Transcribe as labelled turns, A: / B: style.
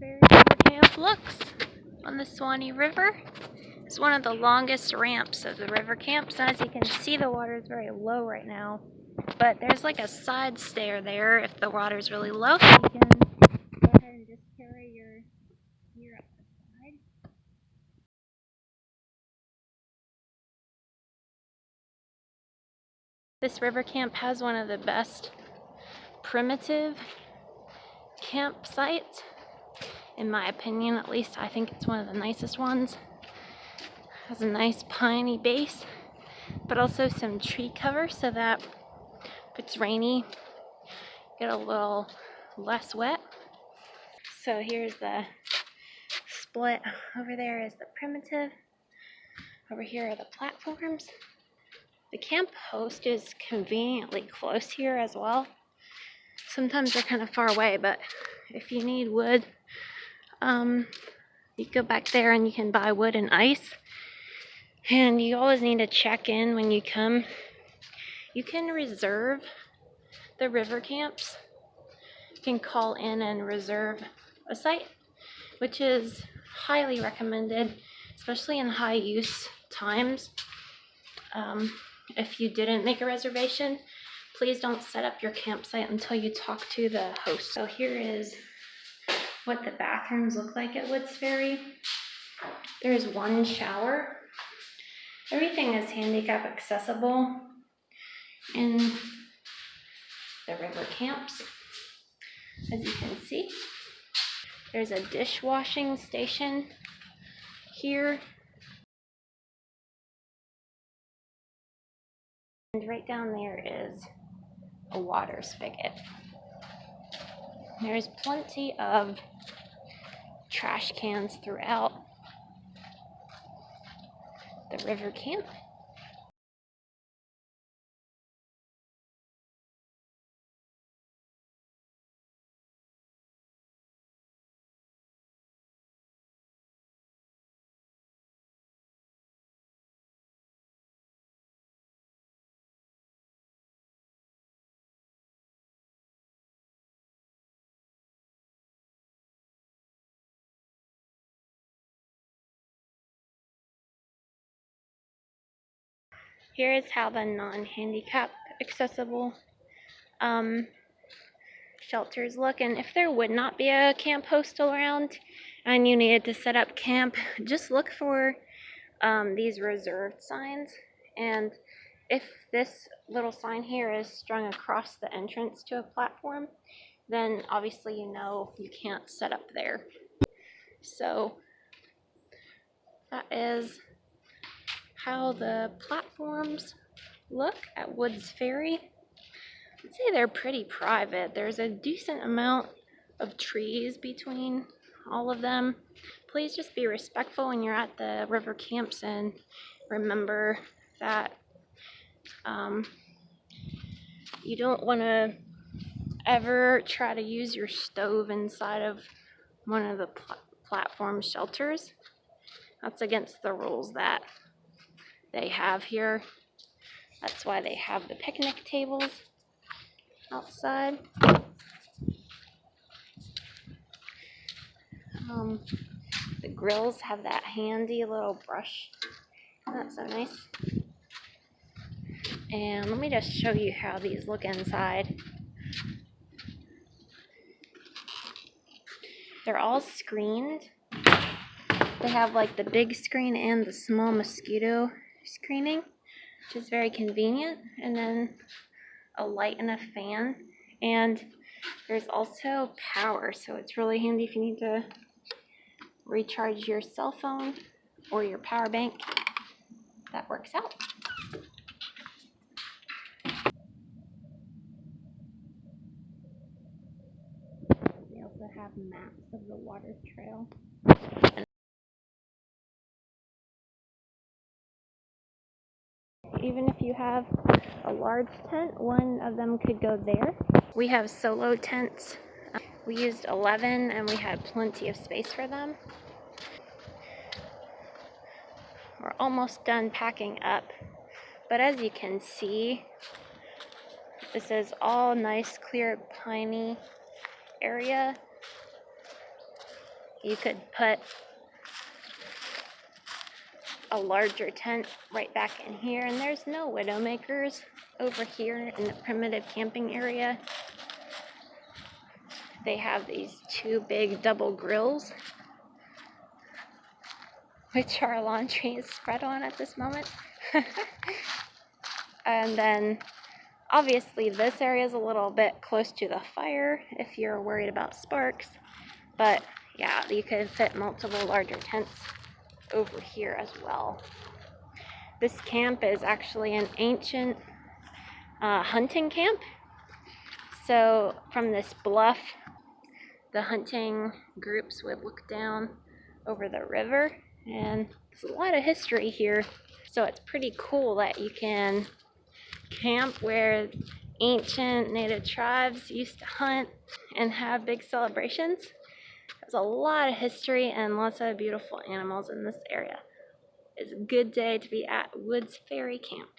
A: Ferry River Camp looks on the Suwannee River. It's one of the longest ramps of the river camps, and as you can see, the water is very low right now. But there's like a side stair there if the water is really low, so you can go ahead and just carry your gear up the side. This river camp has one of the best primitive campsites. In my opinion, at least, I think it's one of the nicest ones. Has a nice piney base, but also some tree cover so that if it's rainy, get a little less wet. So here's the split. Over there is the primitive. Over here are the platforms. The camp host is conveniently close here as well. Sometimes they're kind of far away, but if you need wood, you go back there and you can buy wood and ice. And you always need to check in when you come. You can reserve the river camps. You can call in and reserve a site, which is highly recommended, especially in high use times. If you didn't make a reservation, please don't set up your campsite until you talk to the host. So here is what the bathrooms look like at Woods Ferry. There's one shower. Everything is handicap accessible in the river camps, as you can see. There's a dishwashing station here. And right down there is a water spigot. There's plenty of trash cans throughout the river camp. Here is how the non-handicap accessible shelters look, and if there would not be a camp hostel around and you needed to set up camp, just look for these reserved signs, and if this little sign here is strung across the entrance to a platform, then obviously you know you can't set up there. So that is how the platforms look at Woods Ferry. I'd say they're pretty private. There's a decent amount of trees between all of them. Please just be respectful when you're at the river camps, and remember that you don't want to ever try to use your stove inside of one of the platform shelters. That's against the rules that they have here. That's why they have the picnic tables outside. The grills have that handy little brush. That's so nice. And let me just show you how these look inside. They're all screened. They have like the big screen and the small mosquito screening, which is very convenient, and then a light and a fan, and there's also power, so it's really handy if you need to recharge your cell phone or your power bank. That works out. They also have maps of the water trail. Even if you have a large tent, one of them could go there. We have solo tents. We used 11 and we had plenty of space for them. We're almost done packing up, but as you can see, this is all nice, clear, piney area. you could put a larger tent right back in here, and there's no widowmakers over here in the primitive camping area. They have these two big double grills, which our laundry is spread on at this moment. And then obviously this area is a little bit close to the fire if you're worried about sparks, but yeah, you could fit multiple larger tents over here as well. This camp is actually an ancient hunting camp. So from this bluff, the hunting groups would look down over the river, and there's a lot of history here. So it's pretty cool that you can camp where ancient native tribes used to hunt and have big celebrations. There's a lot of history and lots of beautiful animals in this area. It's a good day to be at Woods Ferry Camp.